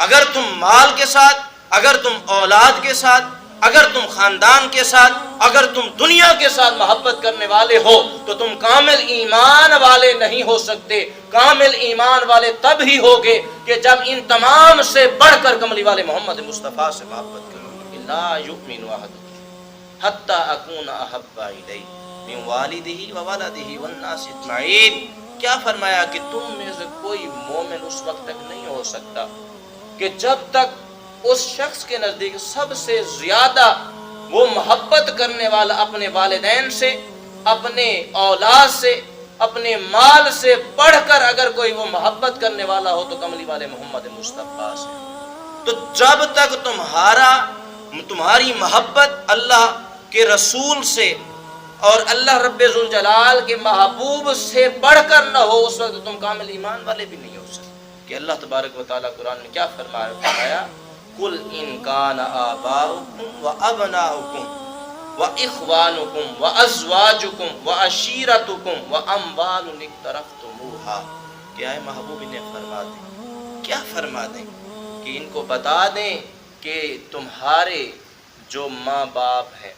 اگر تم مال کے ساتھ، اگر تم اولاد کے ساتھ، اگر تم خاندان کے ساتھ، اگر تم دنیا کے ساتھ محبت کرنے والے ہو تو تم کامل ایمان والے نہیں ہو سکتے۔ کامل ایمان والے تب ہی ہوگے کہ جب ان تمام سے بڑھ کر کملی والے محمد مصطفیٰ سے محبت کرو گے۔ لا یؤمن احدکم حتی اکون احب الیہ من والدہ وولدہ والناس اجمعین۔ کیا فرمایا کہ تم میں سے کوئی مومن اس وقت تک نہیں ہو سکتا کہ جب تک اس شخص کے نزدیک سب سے زیادہ وہ محبت کرنے والا اپنے والدین سے، اپنے اولاد سے، اپنے مال سے بڑھ کر اگر کوئی وہ محبت کرنے والا ہو تو کملی والے محمد مصطفیٰ سے۔ تو جب تک تمہاری محبت اللہ کے رسول سے اور اللہ رب ذوالجلال کے محبوب سے بڑھ کر نہ ہو اس وقت تم کامل ایمان والے بھی نہیں ہو سکتے۔ کہ اللہ تبارک و تعالیٰ قرآن میں کیا فرمایا؟ قل ان کان آباؤکم وابناؤکم واخوانکم وازواجکم وعشیرتکم واموال اقترفتموہا۔ کیا ہے محبوب انہیں فرما دیں، کیا فرما دیں کہ ان کو بتا دیں کہ تمہارے جو ماں باپ ہیں،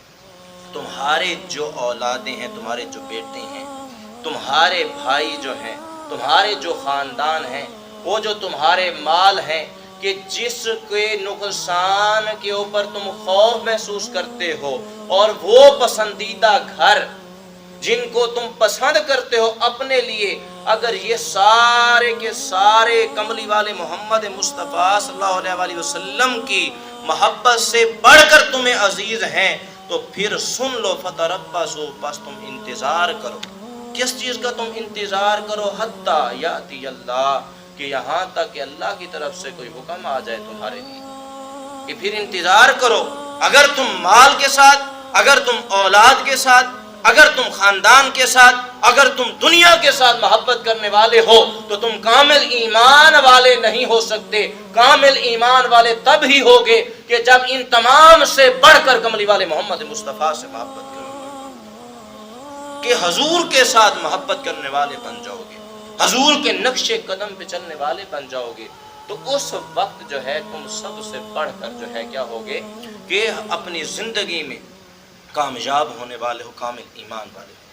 تمہارے جو اولادیں ہیں، تمہارے جو بیٹے ہیں، تمہارے بھائی جو ہیں، تمہارے جو خاندان ہیں، وہ جو تمہارے مال ہیں، کہ جس کے نقصان کے اوپر تم خوف محسوس کرتے ہو، اور وہ پسندیدہ گھر جن کو تم پسند کرتے ہو اپنے لیے، اگر یہ سارے کے سارے کملی والے محمد مصطفیٰ صلی اللہ علیہ وسلم کی محبت سے بڑھ کر تمہیں عزیز ہیں تو پھر سن لو فتربصوا، بس تم انتظار کرو۔ کس چیز کا تم انتظار کرو؟ حتی یاتی اللہ، کہ یہاں تک کہ اللہ کی طرف سے کوئی حکم آ جائے تمہارے لیے، کہ پھر انتظار کرو۔ اگر تم مال کے ساتھ، اگر تم اولاد کے ساتھ، اگر تم خاندان کے ساتھ، اگر تم دنیا کے ساتھ محبت کرنے والے ہو تو تم کامل ایمان والے نہیں ہو سکتے۔ کامل ایمان والے تب ہی ہوگے کہ جب ان تمام سے بڑھ کر کملی والے محمد مصطفیٰ سے محبت کرو گے، کہ حضور کے ساتھ محبت کرنے والے بن جاؤ گے، حضور کے نقش قدم پہ چلنے والے بن جاؤ گے، تو اس وقت جو ہے تم سب سے بڑھ کر جو ہے کیا ہوگے کہ اپنی زندگی میں کامیاب ہونے والے ہو، کامل ایمان والے ہو۔